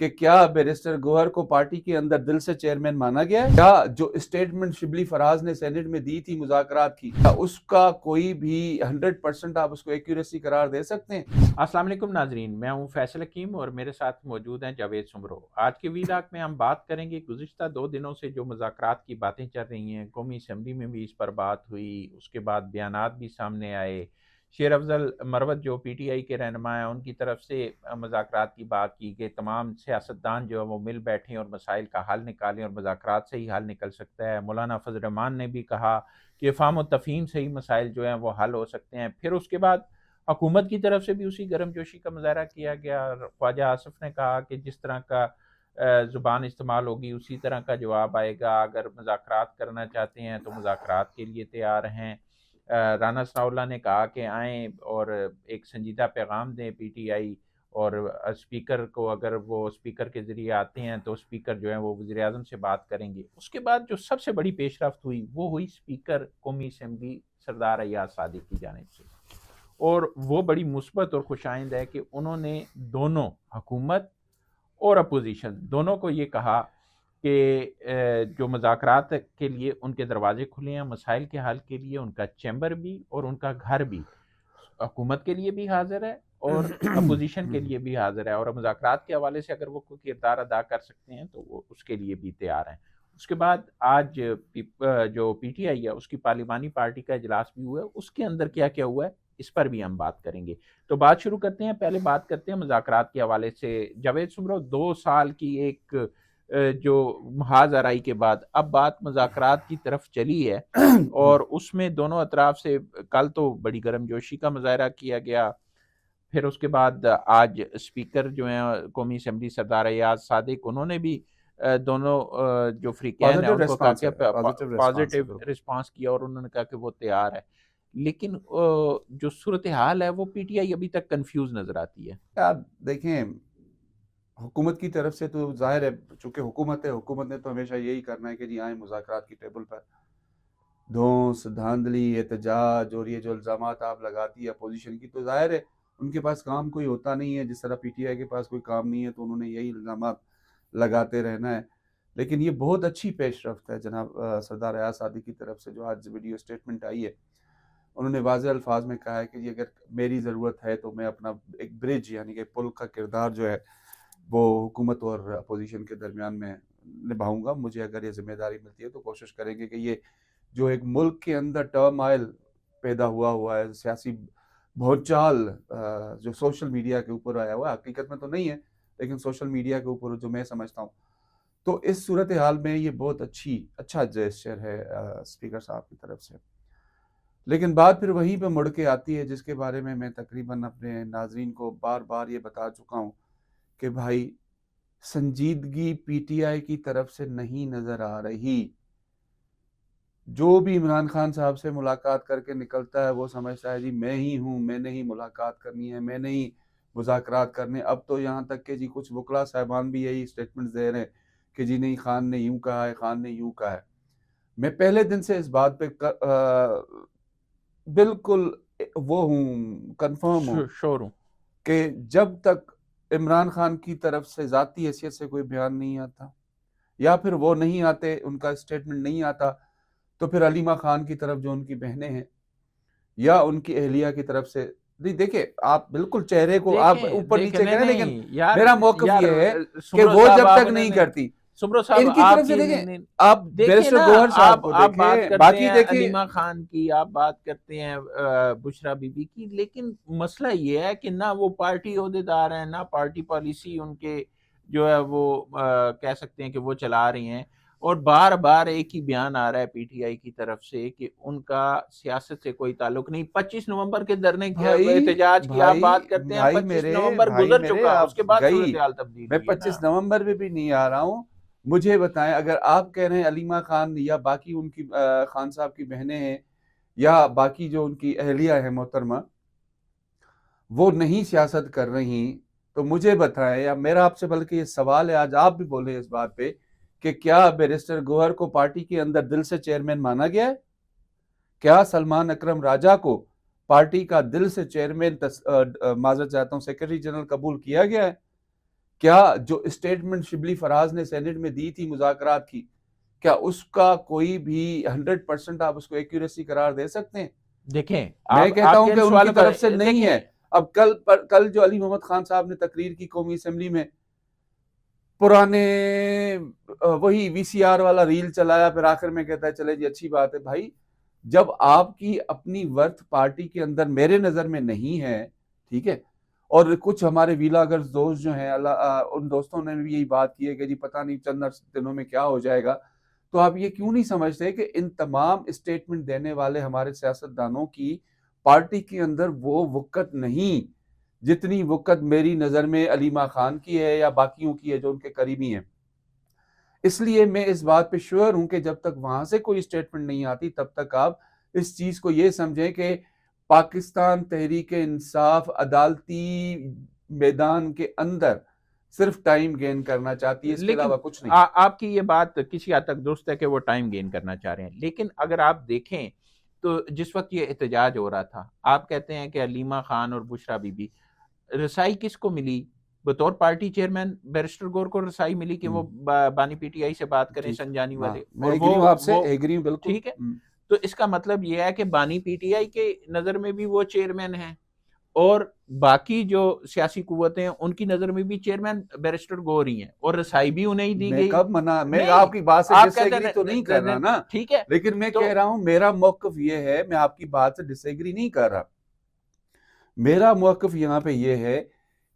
کہ کیا بیرسٹر گوہر کو پارٹی کے اندر دل سے چیئرمین مانا گیا ہے؟ کیا جو اسٹیٹمنٹ شبلی فراز نے سینیٹ میں دی تھی مذاکرات کی، کیا اس کا کوئی بھی 100% آپ اس کو ایکیوریسی قرار دے سکتے ہیں؟ السلام علیکم ناظرین، میں ہوں فیصل حکیم اور میرے ساتھ موجود ہیں جاوید سمرو۔ آج کے ویلاگ میں ہم بات کریں گے گزشتہ 2 دنوں سے جو مذاکرات کی باتیں چل رہی ہیں، قومی اسمبلی میں بھی اس پر بات ہوئی، اس کے بعد بیانات بھی سامنے آئے۔ شیر افضل مروت جو پی ٹی آئی کے رہنما ہیں، ان کی طرف سے مذاکرات کی بات کی کہ تمام سیاستدان جو ہے وہ مل بیٹھیں اور مسائل کا حل نکالیں اور مذاکرات سے ہی حل نکل سکتا ہے۔ مولانا فضل الرحمان نے بھی کہا کہ فہم و تفہیم سے ہی مسائل جو ہیں وہ حل ہو سکتے ہیں۔ پھر اس کے بعد حکومت کی طرف سے بھی اسی گرم جوشی کا مظاہرہ کیا گیا۔ خواجہ آصف نے کہا کہ جس طرح کا زبان استعمال ہوگی اسی طرح کا جواب آئے گا، اگر مذاکرات کرنا چاہتے ہیں تو مذاکرات کے لیے تیار ہیں۔ رانا ثناء اللہ نے کہا کہ آئیں اور ایک سنجیدہ پیغام دیں پی ٹی آئی، اور اسپیکر کو اگر وہ اسپیکر کے ذریعے آتے ہیں تو اسپیکر جو ہیں وہ وزیر اعظم سے بات کریں گے۔ اس کے بعد جو سب سے بڑی پیش رفت ہوئی وہ ہوئی اسپیکر قومی اسمبلی سردار ایاز صادق کی جانب سے، اور وہ بڑی مثبت اور خوش آئند ہے کہ انہوں نے دونوں حکومت اور اپوزیشن دونوں کو یہ کہا کہ جو مذاکرات کے لیے ان کے دروازے کھلے ہیں، مسائل کے حل کے لیے ان کا چیمبر بھی اور ان کا گھر بھی حکومت کے لیے بھی حاضر ہے اور اپوزیشن کے لیے بھی حاضر ہے، اور مذاکرات کے حوالے سے اگر وہ کوئی کردار ادا کر سکتے ہیں تو وہ اس کے لیے بھی تیار ہیں۔ اس کے بعد آج جو پی ٹی آئی ہے اس کی پارلیمانی پارٹی کا اجلاس بھی ہوا ہے، اس کے اندر کیا کیا ہوا ہے اس پر بھی ہم بات کریں گے۔ تو بات شروع کرتے ہیں، پہلے بات کرتے ہیں مذاکرات کے حوالے سے۔ جاوید سمرو، 2 سال کی ایک جو محاذ آرائی کے بعد اب بات مذاکرات کی طرف چلی ہے، اور اس میں دونوں اطراف سے کل تو بڑی گرم جوشی کا مظاہرہ کیا گیا، پھر اس کے بعد آج اسپیکر جو ہیں قومی اسمبلی سردار ایاز صادق، انہوں نے بھی دونوں جو فریقین ہیں ان کو کہا کہ پازیٹیو رسپانس کیا اور انہوں نے کہا کہ وہ تیار ہے، لیکن جو صورتحال ہے وہ پی ٹی آئی ابھی تک کنفیوز نظر آتی ہے۔ آپ دیکھیں، حکومت کی طرف سے تو ظاہر ہے، چونکہ حکومت ہے، حکومت نے تو ہمیشہ یہی کرنا ہے کہ جی آئیں مذاکرات کی ٹیبل پر۔ دھونس، دھاندلی، احتجاج اور یہ جو الزامات آپ لگاتی ہے اپوزیشن کی، تو ظاہر ہے ان کے پاس کام کوئی ہوتا نہیں ہے، جس طرح پی ٹی آئی کے پاس کوئی کام نہیں ہے تو انہوں نے یہی الزامات لگاتے رہنا ہے۔ لیکن یہ بہت اچھی پیش رفت ہے جناب سردار ایاز صادق کی طرف سے، جو آج ویڈیو اسٹیٹمنٹ آئی ہے، انہوں نے واضح الفاظ میں کہا ہے کہ یہ اگر میری ضرورت ہے تو میں اپنا ایک برج یعنی کہ پل کا کردار جو ہے وہ حکومت اور اپوزیشن کے درمیان میں نبھاؤں گا۔ مجھے اگر یہ ذمہ داری ملتی ہے تو کوشش کریں گے کہ یہ جو ایک ملک کے اندر ٹرم آئل پیدا ہوا ہے، سیاسی بہت چال جو سوشل میڈیا کے اوپر آیا ہوا ہے، حقیقت میں تو نہیں ہے لیکن سوشل میڈیا کے اوپر جو میں سمجھتا ہوں، تو اس صورتحال میں یہ بہت اچھا جیسچر ہے اسپیکر صاحب کی طرف سے۔ لیکن بات پھر وہیں پہ مڑ کے آتی ہے جس کے بارے میں میں تقریباً اپنے ناظرین کو بار بار یہ بتا چکا ہوں کہ بھائی سنجیدگی پی ٹی آئی کی طرف سے نہیں نظر آ رہی۔ جو بھی عمران خان صاحب سے ملاقات کر کے نکلتا ہے وہ سمجھتا ہے جی میں ہی ہوں، میں نے ہی ملاقات کرنی ہے، میں نے ہی مذاکرات کرنے۔ اب تو یہاں تک کہ جی کچھ وکلا صاحبان بھی یہی اسٹیٹمنٹ دے رہے ہیں کہ جی نہیں، خان نے یوں کہا ہے، خان نے یوں کہا ہے۔ میں پہلے دن سے اس بات پہ بالکل وہ ہوں، کنفرم ہوں شور ہوں کہ جب تک عمران خان کی طرف سے ذاتی حیثیت سے کوئی بیان نہیں آتا، یا پھر وہ نہیں آتے، ان کا اسٹیٹمنٹ نہیں آتا، تو پھر علیمہ خان کی طرف جو ان کی بہنیں ہیں یا ان کی اہلیہ کی طرف سے، دیکھیں آپ بالکل چہرے کو آپ اوپر نیچے کریں، لیکن میرا موقف یہ ہے کہ وہ جب تک نہیں کرتی سمرو صاحب، ان کی طرف سے، دیکھیں آپ بیرسٹر گوہر صاحب کو آپ بات دیکھیں، کرتے باقی ہیں دیکھیں علیمہ خان کی، آپ بات کرتے ہیں بشرا بی بی کی، لیکن مسئلہ یہ ہے کہ نہ وہ پارٹی عہدیدار ہیں، نہ پارٹی پالیسی ان کے جو ہے وہ کہہ سکتے ہیں کہ وہ چلا رہی ہیں، اور بار بار ایک ہی بیان آ رہا ہے پی ٹی آئی کی طرف سے کہ ان کا سیاست سے کوئی تعلق نہیں۔ 25 نومبر کے دھرنے احتجاج کی آپ بات کرتے ہیں، 25 نومبر گزر چکا، اس کے بعد صورتحال تبدیل میں ہوئی ہے 25 نومبر میں بھی نہیں آ رہا ہوں۔ مجھے بتائیں، اگر آپ کہہ رہے ہیں علیمہ خان یا باقی ان کی خان صاحب کی بہنیں ہیں یا باقی جو ان کی اہلیہ ہیں محترمہ، وہ نہیں سیاست کر رہی، تو مجھے بتائیں، یا میرا آپ سے بلکہ یہ سوال ہے، آج آپ بھی بولیں اس بات پہ، کہ کیا بیرسٹر گوہر کو پارٹی کے اندر دل سے چیئرمین مانا گیا ہے؟ کیا سلمان اکرم راجہ کو پارٹی کا دل سے چیئرمین معذرت چاہتا ہوں سیکرٹری جنرل قبول کیا گیا ہے؟ کیا جو اسٹیٹمنٹ شبلی فراز نے سینٹ میں دی تھی مذاکرات کی، کیا اس کا کوئی بھی 100% آپ اس کو ایکوریسی قرار دے سکتے ہیں؟ دیکھیں میں کہتا ہوں کہ ان کی طرف سے نہیں ہے. اب کل جو علی محمد خان صاحب نے تقریر کی قومی اسمبلی میں، پرانے وہی وی سی آر والا ریل چلایا، پھر آخر میں کہتا ہے چلے جی اچھی بات ہے. بھائی جب آپ کی اپنی ورتھ پارٹی کے اندر میرے نظر میں نہیں ہے، ٹھیک ہے، اور کچھ ہمارے ویلا گرز دوست جو ہیں ان دوستوں نے بھی یہی بات کی ہے کہ جی پتہ نہیں چند دنوں میں کیا ہو جائے گا، تو آپ یہ کیوں نہیں سمجھتے کہ ان تمام اسٹیٹمنٹ دینے والے ہمارے سیاستدانوں کی پارٹی کے اندر وہ وقت نہیں جتنی وقت میری نظر میں علیمہ خان کی ہے یا باقیوں کی ہے جو ان کے قریبی ہیں. اس لیے میں اس بات پہ شیور ہوں کہ جب تک وہاں سے کوئی اسٹیٹمنٹ نہیں آتی تب تک آپ اس چیز کو یہ سمجھیں کہ پاکستان تحریک انصاف عدالتی میدان کے اندر صرف ٹائم گین کرنا چاہتی ہے، اس کے علاوہ کچھ نہیں. آپ کی یہ بات کسی حد تک درست ہے کہ وہ ٹائم گین کرنا چاہ رہے ہیں، لیکن اگر آپ دیکھیں تو جس وقت یہ احتجاج ہو رہا تھا، آپ کہتے ہیں کہ علیمہ خان اور بشرا بی بی، رسائی کس کو ملی؟ بطور پارٹی چیئرمین بیرسٹر گور کو رسائی ملی کہ وہ بانی پی ٹی آئی سے بات کریں، سنجانی والے، میں ایگری ہوں آپ سے، ایگری ہوں بالکل، ٹھیک ہے. تو اس کا مطلب یہ ہے کہ بانی پی ٹی آئی کے نظر میں بھی وہ چیئرمین ہیں، اور باقی جو سیاسی قوتیں ہیں ان کی نظر میں بھی چیئرمین بیرسٹر گور ہی ہیں، اور رسائی بھی انہیں دی گئی. میں کب منع، میں آپ کی بات سے ڈس ایگری تو نہیں کر رہا نا، ٹھیک ہے، لیکن میں کہہ رہا ہوں میرا موقف یہ ہے، میں آپ کی بات سے ڈس ایگری نہیں کر رہا. میرا موقف یہاں پہ یہ ہے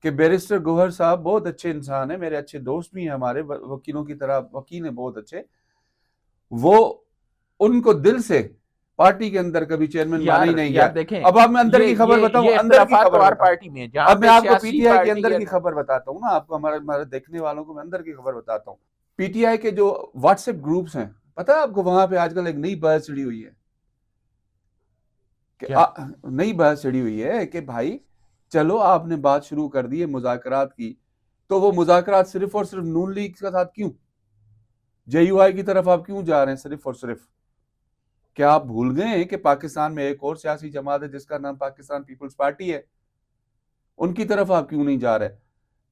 کہ بیرسٹر گوہر صاحب بہت اچھے انسان ہیں، میرے اچھے دوست بھی ہیں، ہمارے وکیلوں کی طرح وکیل ہیں بہت اچھے. وہ ان کو دل سے پارٹی کے اندر کبھی چیئرمین مانا ہی نہیں گیا. اب آپ میں اندر کی خبر بتاؤں، اندر کی خبر پارٹی میں اب میں آپ کو پی ٹی آئی کے اندر کی خبر بتاتا ہوں نا، آپ کو ہمارے دیکھنے والوں کو میں اندر کی خبر بتاتا ہوں. پی ٹی آئی کے جو واٹس ایپ گروپس ہیں، پتہ ہے آپ کو وہاں پہ آج کل ایک نئی بحث چڑھی ہوئی ہے، نئی بحث چڑھی ہوئی ہے کہ بھائی چلو آپ نے بات شروع کر دی ہے مذاکرات کی، تو وہ مذاکرات صرف اور صرف نون لیگ کے ساتھ کیوں، جے یو آئی کی طرف آپ کیوں جا رہے ہیں صرف اور صرف؟ کیا آپ بھول گئے ہیں کہ پاکستان میں ایک اور سیاسی جماعت ہے جس کا نام پاکستان پیپلز پارٹی ہے؟ ان کی طرف آپ کیوں نہیں جا رہے؟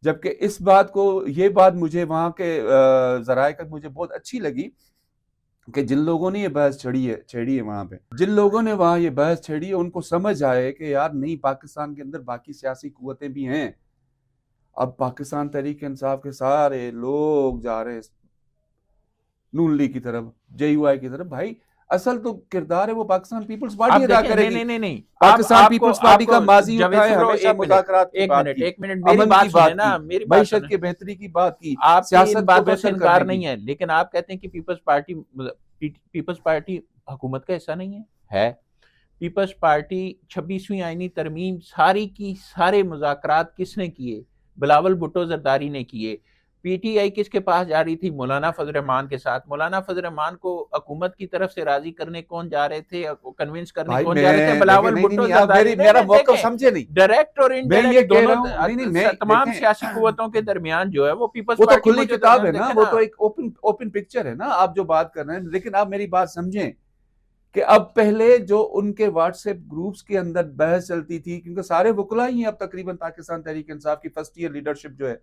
جبکہ اس بات کو، یہ بات مجھے وہاں کے ذرائع کا مجھے بہت اچھی لگی کہ جن لوگوں نے یہ بحث چھیڑی ہے وہاں پہ، جن لوگوں نے وہاں یہ بحث چھیڑی ہے، ان کو سمجھ آئے کہ یار نہیں، پاکستان کے اندر باقی سیاسی قوتیں بھی ہیں. اب پاکستان تحریک انصاف کے سارے لوگ جا رہے ہیں نون لیگ کی طرف، جے یو آئی کی طرف. بھائی اصل تو کردار ہے وہ پاکستان پیپلز پارٹی ادا کرے گی. نہیں، پاکستان پیپلز پارٹی کا ماضی اٹھائے، ہمیشہ مذاکرات کی بات کی، ایک منٹ امن کی بات کی، معیشت کی بہتری کی بات کی، سیاست کو بہتر انکار نہیں ہے، لیکن آپ کہتے ہیں کہ پیپلز پارٹی حکومت کا حصہ نہیں ہے. پیپلز پارٹی 26ویں آئینی ترمیم ساری کی سارے مذاکرات کس نے کیے؟ بلاول بھٹو زرداری نے کیے. پی ٹی آئی کس کے پاس جا رہی تھی؟ مولانا فضل الرحمان کے ساتھ. مولانا فضل الرحمان کو حکومت کی طرف سے راضی کرنے کون جا رہے تھے، کنونس کرنے کون جا رہے تھے؟ بلاول بھٹو زرداری. میرا موقف سمجھے نہیں، ڈائریکٹ اور انڈائریکٹ دونوں تمام سیاسی قوتوں کے درمیان جو ہے وہ پیپلز پارٹی، وہ تو کھلی کتاب ہے نا، وہ تو ایک اوپن پکچر ہے نا آپ جو بات کر رہے ہیں. لیکن آپ میری بات سمجھیں کہ اب پہلے جو ان کے واٹس ایپ گروپس کے اندر بحث چلتی تھی، کیونکہ سارے وکلا ہی ہیں اب تقریباً پاکستان تحریک انصاف کی فرسٹ ایئر لیڈرشپ جو ہے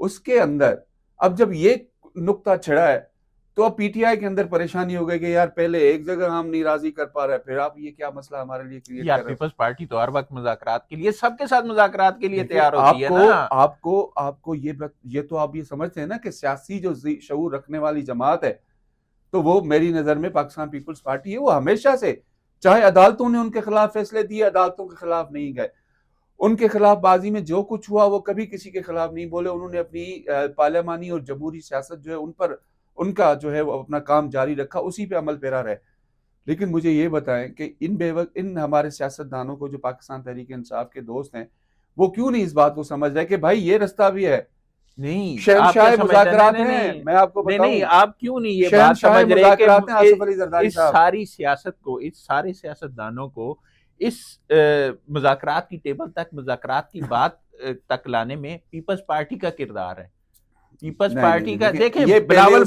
اس کے اندر، اب جب یہ نقطہ چھڑا ہے تو اب پی ٹی آئی کے اندر پریشانی ہو گئی کہ یار پہلے ایک جگہ ہم نہیں راضی کر پا رہے، پھر آپ یہ کیا مسئلہ ہمارے لیے کریٹ کر رہے ہیں. پیپلز پارٹی تو ہر وقت مذاکرات کے لیے، سب کے ساتھ مذاکرات کے لیے تیار ہوتی ہے نا. آپ کو یہ تو آپ یہ سمجھتے ہیں نا کہ سیاسی جو شعور رکھنے والی جماعت ہے تو وہ میری نظر میں پاکستان پیپلز پارٹی ہے. وہ ہمیشہ سے، چاہے عدالتوں نے ان کے خلاف فیصلے دیے، عدالتوں کے خلاف نہیں گئے، ان کے خلاف بازی میں جو کچھ ہوا وہ کبھی کسی کے خلاف نہیں بولے. انہوں نے اپنی پارلیمانی اور جمہوری سیاست جو ہے ان پر ان کا جو ہے وہ اپنا کام جاری رکھا، اسی پہ عمل پیرا رہے. لیکن مجھے یہ بتائیں کہ ان ہمارے سیاستدانوں کو جو پاکستان تحریک انصاف کے دوست ہیں وہ کیوں نہیں اس بات کو سمجھ رہے کہ بھائی یہ رستہ بھی ہے؟ نہیں، شہنشاہ مذاکرات ہیں، میں آپ کو بتاؤں. نہیں، آپ کیوں نہیں یہ بات سمجھ رہے کہ اس ساری سیاست کو، اس سارے سیاستدانوں کو اس مذاکرات کی ٹیبل تک، مذاکرات کی بات تک لانے میں پیپلز پارٹی کا کردار ہے. پیپلز پارٹی کا دیکھیں، بلاول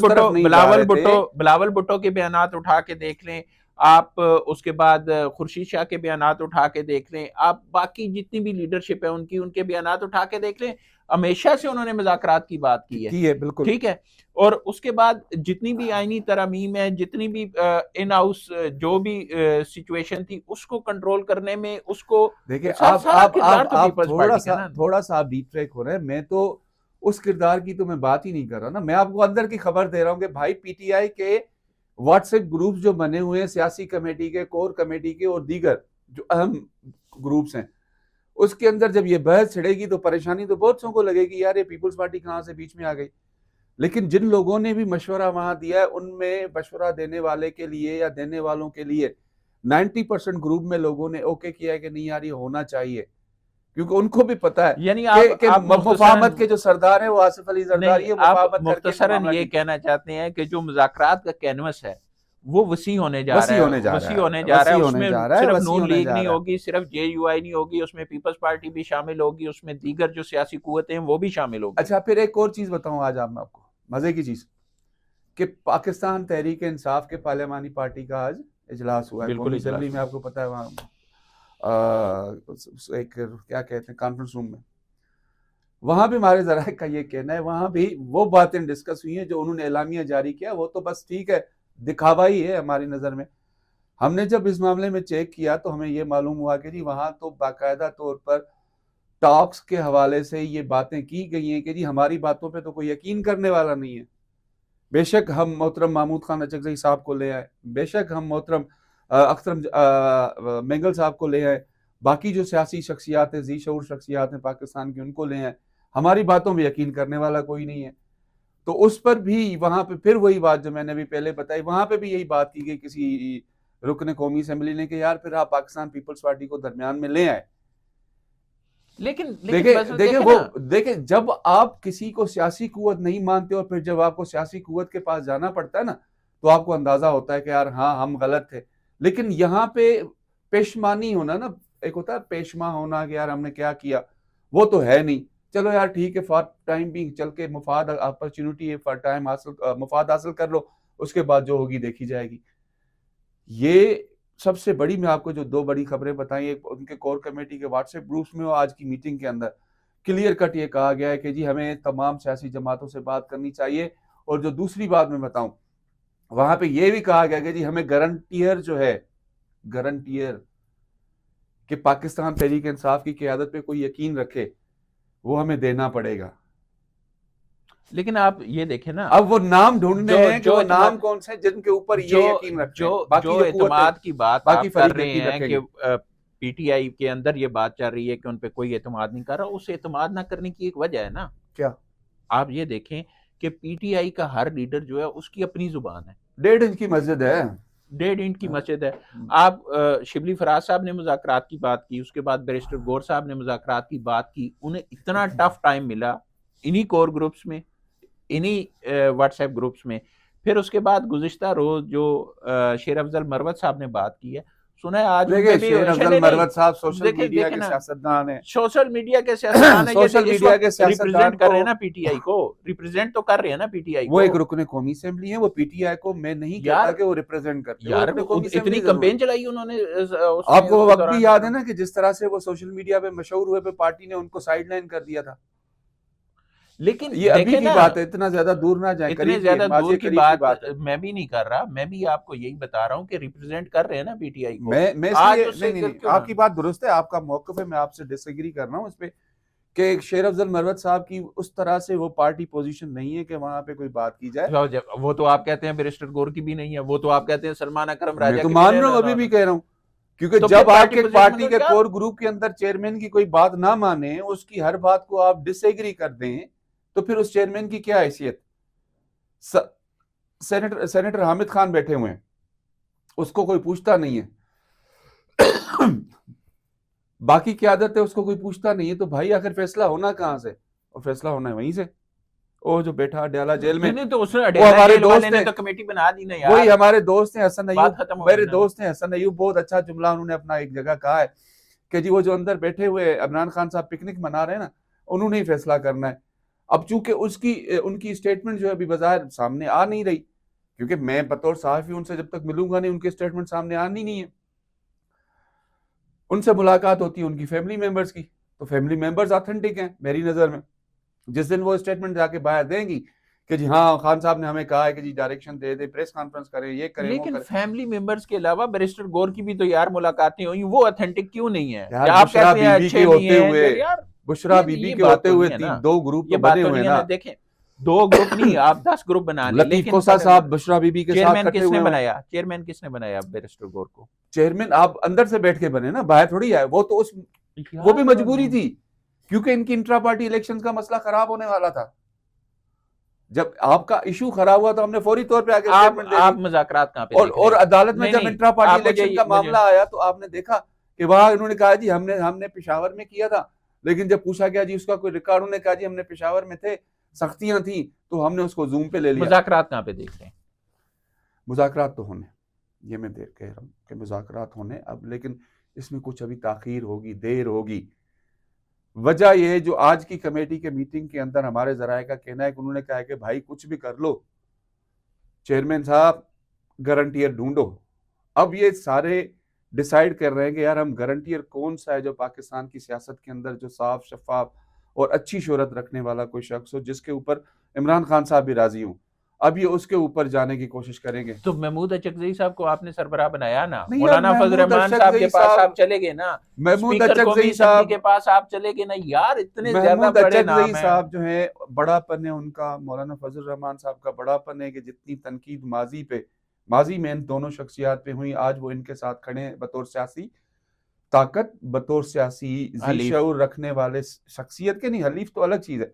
بھٹو کے بیانات اٹھا کے دیکھ لیں، آپ اس کے بعد خورشید شاہ کے بیانات اٹھا کے دیکھ لیں، آپ باقی جتنی بھی لیڈرشپ ہے ان کے بیانات اٹھا کے دیکھ لیں، ہمیشہ سے انہوں نے مذاکرات کی بات کی ہے، بالکل ٹھیک ہے. اور اس کے بعد جتنی بھی آئینی ترامیم ہے، جتنی بھی ان ہاؤس جو بھی سچویشن تھی، اس کو کنٹرول کرنے میں اس کو دیکھیں سارا کردار تو آپ پیپلز پارٹی کا نا. تھوڑا سا آپ ڈیپ ٹریک ہو رہے ہیں. میں تو اس کردار کی تو میں بات ہی نہیں کر رہا نا. میں آپ کو اندر کی خبر دے رہا ہوں کہ بھائی پی ٹی آئی کے واٹس ایپ گروپس جو بنے ہوئے ہیں سیاسی کمیٹی کے، کور کمیٹی کے اور دیگر جو اہم گروپس ہیں، اس کے اندر جب یہ بحث چھڑے گی تو پریشانی تو بہت سو کو لگے گی، یار یہ پیپلز پارٹی کہاں سے بیچ میں آ گئی. لیکن جن لوگوں نے بھی مشورہ وہاں دیا ہے، ان میں مشورہ دینے والے کے لیے یا دینے والوں کے لیے 90% گروپ میں لوگوں نے اوکے کیا ہے کہ نہیں یار یہ ہونا چاہیے، کیونکہ ان کو بھی پتا ہے یعنی کہ مفاہمت کے جو سردار ہیں وہ آصف علی زرداری ہے، آپ مفاہمت کر کے مختصراً یہ کہنا چاہتے ہیں کہ جو مذاکرات کا کینوس ہے وہ وسیع ہونے جا رہا ہے، اس میں صرف نون لیگ نہیں ہوگی، صرف جے یو آئی نہیں ہوگی، اس میں پیپلز پارٹی بھی شامل ہوگی، اس میں دیگر جو سیاسی قوتیں ہیں وہ بھی شامل ہوگی. اچھا پھر ایک اور چیز بتاؤں آج آپ کو مزے کی چیز، کہ پاکستان تحریک انصاف کے پارلیمانی پارٹی کا آج اجلاس ہوا ہے قومی اسمبلی میں. آپ کو پتا ہے وہاں ایک کیا کہتے ہیں کانفرنس روم میں، وہاں بھی ہمارے ذرائع کا یہ کہنا ہے وہاں بھی وہ باتیں ڈسکس ہوئی ہیں جو انہوں نے اعلامیہ جاری کیا، وہ تو بس ٹھیک ہے دکھاوا ہی ہے ہماری نظر میں. ہم نے جب اس معاملے میں چیک کیا تو ہمیں یہ معلوم ہوا کہ جی وہاں تو باقاعدہ طور پر ٹاکس کے حوالے سے یہ باتیں کی گئی ہیں کہ جی ہماری باتوں پہ تو کوئی یقین کرنے والا نہیں ہے. بے شک ہم محترم محمود خان اچکزئی صاحب کو لے آئے، بے شک ہم محترم اختر مینگل صاحب کو لے آئے، باقی جو سیاسی شخصیات ہیں، ذی شعور شخصیات ہیں پاکستان کی، ان کو لے آئے، ہماری باتوں میں یقین کرنے والا کوئی نہیں ہے. تو اس پر بھی وہاں پہ پھر وہی بات جو میں نے ابھی پہلے بتائی، وہاں پہ بھی یہی بات کی گئی کسی رکن قومی اسمبلی نے کہ یار پھر آپ پاکستان پیپلز پارٹی کو درمیان میں لے آئے. دیکھیں جب آپ کسی کو سیاسی قوت نہیں مانتے اور پھر جب آپ کو سیاسی قوت کے پاس جانا پڑتا ہے نا تو آپ کو اندازہ ہوتا ہے کہ یار ہاں ہم غلط تھے. لیکن یہاں پہ پیشمانی ہونا نا، ایک ہوتا ہے پیشما ہونا کہ یار ہم نے کیا کیا، وہ تو ہے نہیں. چلو یار ٹھیک ہے فار ٹائم بھی چل کے مفاد اپرچونٹی ہے، فار ٹائم مفاد حاصل کر لو، اس کے بعد جو ہوگی دیکھی جائے گی. یہ سب سے بڑی میں آپ کو جو دو بڑی خبریں بتائیں، ایک ان کے کور کمیٹی کے واٹس ایپ گروپس میں، آج کی میٹنگ کے اندر کلیئر کٹ یہ کہا گیا ہے کہ جی ہمیں تمام سیاسی جماعتوں سے بات کرنی چاہیے. اور جو دوسری بات میں بتاؤں، وہاں پہ یہ بھی کہا گیا کہ جی ہمیں گارنٹیئر جو ہے، گارنٹیئر کہ پاکستان تحریک انصاف کی قیادت پہ کوئی یقین رکھے وہ ہمیں دینا پڑے گا. لیکن آپ یہ دیکھیں نا، اب وہ نام ڈھونڈنے ہیں کہ وہ نام کون سے جن کے اوپر یہ یقین رکھتے ہیں. جو اعتماد کی بات آپ کر رہے ہیں کہ پی ٹی آئی کے اندر یہ بات چل رہی ہے کہ ان پہ کوئی اعتماد نہیں کر رہا، اس اعتماد نہ کرنے کی ایک وجہ ہے نا. کیا؟ آپ یہ دیکھیں کہ پی ٹی آئی کا ہر لیڈر جو ہے اس کی اپنی زبان ہے. 1.5 انچ کی مسجد ہے، 1.5 انچ کی مسجد ہے. آپ شبلی فراز صاحب نے مذاکرات کی بات کی، اس کے بعد بیرسٹر گور صاحب نے مذاکرات کی بات کی، انہیں اتنا ٹف ٹائم ملا انہی کور گروپس میں، انہی واٹس ایپ گروپس میں. پھر اس کے بعد گزشتہ روز جو شیر افضل مروت صاحب نے بات کی ہے، سنا ہے آج شیر افضل مروت صاحب سوشل میڈیا کے سیاستدان ہیں، سوشل میڈیا کے سیاستدان ہیں، سوشل میڈیا کے ریپرزینٹ کر رہے ہیں نا پی ٹی آئی کو، ریپرزینٹ تو کر رہے ہیں نا پی ٹی آئی کو. وہ ایک رکن قومی اسمبلی ہے، وہ پی ٹی آئی کو میں نہیں کہتا کہ وہ ریپرزینٹ کرتے. یار اتنی کمپین چلائی انہوں نے، آپ کو وقت بھی یاد ہے نا کہ جس طرح سے وہ سوشل میڈیا پہ مشہور ہوئے پہ پارٹی نے ان کو سائیڈ لائن کر دیا تھا. لیکن یہ ابھی کی بات ہے، اتنا زیادہ دور نہ جائیں، اتنے زیادہ دور کی بات میں بھی نہیں کر رہا، میں بھی آپ کو یہی بتا رہا ہوں کہ ریپرزینٹ کر رہے ہیں نا پی ٹی آئی کو. نہیں، آپ کی بات درست ہے، آپ کا موقف ہے، میں آپ سے ڈس ایگری کر رہا ہوں اس پہ کہ شیر افضل مروت صاحب کی اس طرح سے وہ پارٹی پوزیشن نہیں ہے کہ وہاں پہ کوئی بات کی جائے. وہ تو آپ کہتے ہیں بیرسٹر گور کی بھی نہیں ہے، وہ تو آپ کہتے ہیں سلمان اکرم راجہ کی. میں تو مان رہا ہوں، ابھی بھی کہہ رہا ہوں، کیونکہ جب آپ کے پارٹی کے کور گروپ کے اندر چیئرمین کی کوئی بات نہ مانے، اس کی ہر بات کو آپ ڈس ایگری کر دیں، تو پھر اس چیئرمین کی کیا حیثیت؟ سینیٹر حامد خان بیٹھے ہوئے ہیں، اس کو کوئی پوچھتا نہیں ہے، باقی قیادت ہے اس کو کوئی پوچھتا نہیں ہے. تو بھائی آخر فیصلہ ہونا کہاں سے؟ اور فیصلہ ہونا ہے وہیں سے. وہ جو بیٹھا اڈیالہ جیل میں، وہ ہمارے دوست ہیں، کمیٹی بنا دی نا یار، وہی ہمارے دوست ہیں حسن ایوب، میرے دوست ہیں حسن ایوب. بہت اچھا جملہ انہوں نے اپنا ایک جگہ کہا ہے کہ جی وہ جو اندر بیٹھے ہوئے عمران خان صاحب پکنک منا رہے ہیں نا، انہوں نے ہی فیصلہ کرنا ہے. اب چونکہ ان کی اسٹیٹمنٹ جو ہے ابھی بظاہر سامنے آ نہیں رہی، کیونکہ میں بطور صحافی ان سے جب تک ملوں گا نہیں ان کے اسٹیٹمنٹ سامنے آنی نہیں ہے. ان سے ملاقات ہوتی ہے ان کی فیملی ممبرز کی, تو فیملی ممبرز آتھینٹک ہیں میری نظر میں. جس دن وہ اسٹیٹمنٹ جا کے باہر دیں گی کہ جی ہاں خان صاحب نے ہمیں کہا ہے کہ جی ڈائریکشن دے دیں, پریس کانفرنس کریں, یہ کریں وہ لیکن کریں. فیملی ممبرز کے علاوہ بیرسٹر گور کی بھی تو یار ملاقاتیں ہوئی, وہ اتھینٹک کیوں نہیں ہے؟ یار کیا آپ بشرا کہتے ہیں بی بی اچھے کے نہیں ہوتے ہیں ہوئے, یار؟ بشرا بی بی یہ کے بات ہوتے تو ہوئے نہیں ہے نا, دو گروپ یہ تو بات بنے تو ہوئے نہیں ہے نا. نا. دیکھیں 2 گروپ نہیں, آپ 10 گروپ بنا لیں, لطیف لیکن کوسا صاحب بشرا بی بی کے ساتھ چیئرمین کٹے کس نے ہوئے ہوں. بنایا؟ چیئرمین کس نے بنایا بیرسٹر گور کو؟ چیئرمین آپ اندر سے بیٹھ کے بنے نا, باہر تھوڑی آئے. وہ تو اس وہ بھی مجبوری تھی کیونکہ ان کی انٹرا پارٹی الیکشن کا مسئلہ خراب ہونے والا تھا. جب آپ کا ایشو خراب ہوا تو ہم نے فوری طور پہ آگے اسٹیٹمنٹ دے آپ دی. مذاکرات کہاں پہ دیکھ رہے اور ہیں؟ عدالت میں نہیں جب نہیں, انٹرا پارٹی آپ الیکشن کا معاملہ آیا تو آپ نے دیکھا کہ وہاں انہوں نے کہا جی ہم نے پشاور میں کیا تھا, لیکن جب پوچھا گیا جی اس کا کوئی ریکارڈ, انہوں نے کہا جی ہم نے پشاور میں تھے, سختیاں تھیں تو ہم نے اس کو زوم پہ لے لیا. مذاکرات کہاں پہ دیکھ رہے ہیں؟ مذاکرات تو ہونے, یہ میں کہہ رہا ہوں کہ مذاکرات ہونے اب, لیکن اس میں کچھ ابھی تاخیر ہوگی, دیر ہوگی. وجہ یہ ہے جو آج کی کمیٹی کے میٹنگ کے اندر ہمارے ذرائع کا کہنا ہے کہ انہوں نے کہا کہ بھائی کچھ بھی کر لو, چیئرمین صاحب گارنٹیئر ڈھونڈو. اب یہ سارے ڈیسائیڈ کر رہے ہیں کہ یار ہم گارنٹیئر کون سا ہے جو پاکستان کی سیاست کے اندر جو صاف شفاف اور اچھی شہرت رکھنے والا کوئی شخص ہو, جس کے اوپر عمران خان صاحب بھی راضی ہوں. اب یہ اس کے اوپر جانے کی کوشش کریں گے. تو محمود اچکزئی صاحب کو آپ نے سربراہ بنایا نا, نہیں یار, مولانا فضل محمود الرحمان صاحب کے اچکزئی پاس صاحب, آپ چلے گئے نا, محمود اسپیکر قومی اچکزئی اسمبلی صاحب, کے پاس آپ چلے گئے نا یار, اتنے زیادہ محمود بڑے اچکزئی نام ہیں. صاحب جو ہیں بڑا پن ہے ان کا, مولانا فضل الرحمان صاحب کا بڑا پن ہے کہ جتنی تنقید ماضی میں ان دونوں شخصیات پہ ہوئی, آج وہ ان کے ساتھ کھڑے ہیں بطور سیاسی طاقت, بطور سیاسی ذی حلیف. شعور رکھنے والے شخصیت کے. نہیں حلیف تو الگ چیز ہے,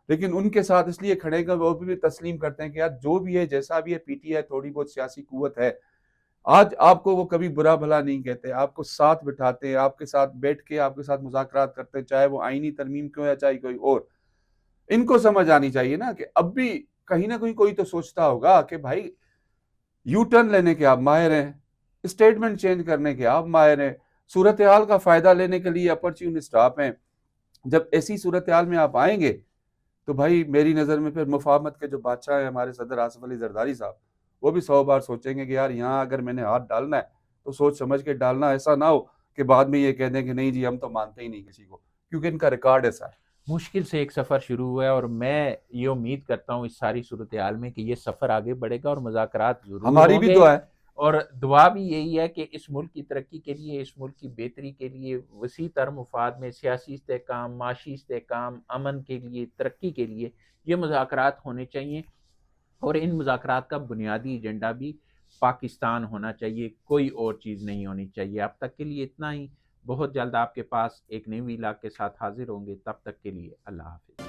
لیکن ان کے ساتھ اس لیے کھڑے گا, وہ بھی تسلیم کرتے ہیں کہ یار جو بھی ہے جیسا بھی ہے, پی ٹی آئی تھوڑی بہت سیاسی قوت ہے. آج آپ کو وہ کبھی برا بھلا نہیں کہتے, آپ کو ساتھ بٹھاتے ہیں, آپ کے ساتھ بیٹھ کے آپ کے ساتھ مذاکرات کرتے ہیں, چاہے وہ آئینی ترمیم کیوں ہے چاہے کوئی اور. ان کو سمجھ آنی چاہیے نا کہ اب بھی کہیں نہ کہیں کوئی تو سوچتا ہوگا کہ بھائی یو ٹرن لینے کے آپ ماہر ہیں, اسٹیٹمنٹ چینج کرنے کے آپ ماہر ہیں, صورتحال کا فائدہ لینے کے لیے اپرچونسٹ آپ ہیں. جب ایسی صورتحال میں آپ آئیں گے تو بھائی میری نظر میں پھر مفاہمت کے جو بادشاہ ہیں ہمارے صدر آصف علی زرداری صاحب, وہ بھی 100 بار سوچیں گے کہ یار یہاں اگر میں نے ہاتھ ڈالنا ہے تو سوچ سمجھ کے ڈالنا, ایسا نہ ہو کہ بعد میں یہ کہہ دیں کہ نہیں جی ہم تو مانتے ہی نہیں کسی کو, کیونکہ ان کا ریکارڈ ایسا ہے. مشکل سے ایک سفر شروع ہوا ہے, اور میں یہ امید کرتا ہوں اس ساری صورتحال میں کہ یہ سفر آگے بڑھے گا اور مذاکرات ضرور ہماری ہوں بھی گے. دعا ہے. اور دعا بھی یہی ہے کہ اس ملک کی ترقی کے لیے, اس ملک کی بہتری کے لیے, وسیع تر مفاد میں سیاسی استحکام, معاشی استحکام, امن کے لیے, ترقی کے لیے یہ مذاکرات ہونے چاہیے. اور ان مذاکرات کا بنیادی ایجنڈا بھی پاکستان ہونا چاہیے, کوئی اور چیز نہیں ہونی چاہیے. اب تک کے لیے اتنا ہی. بہت جلد آپ کے پاس ایک نئی ویلاگ کے ساتھ حاضر ہوں گے. تب تک کے لیے اللہ حافظ.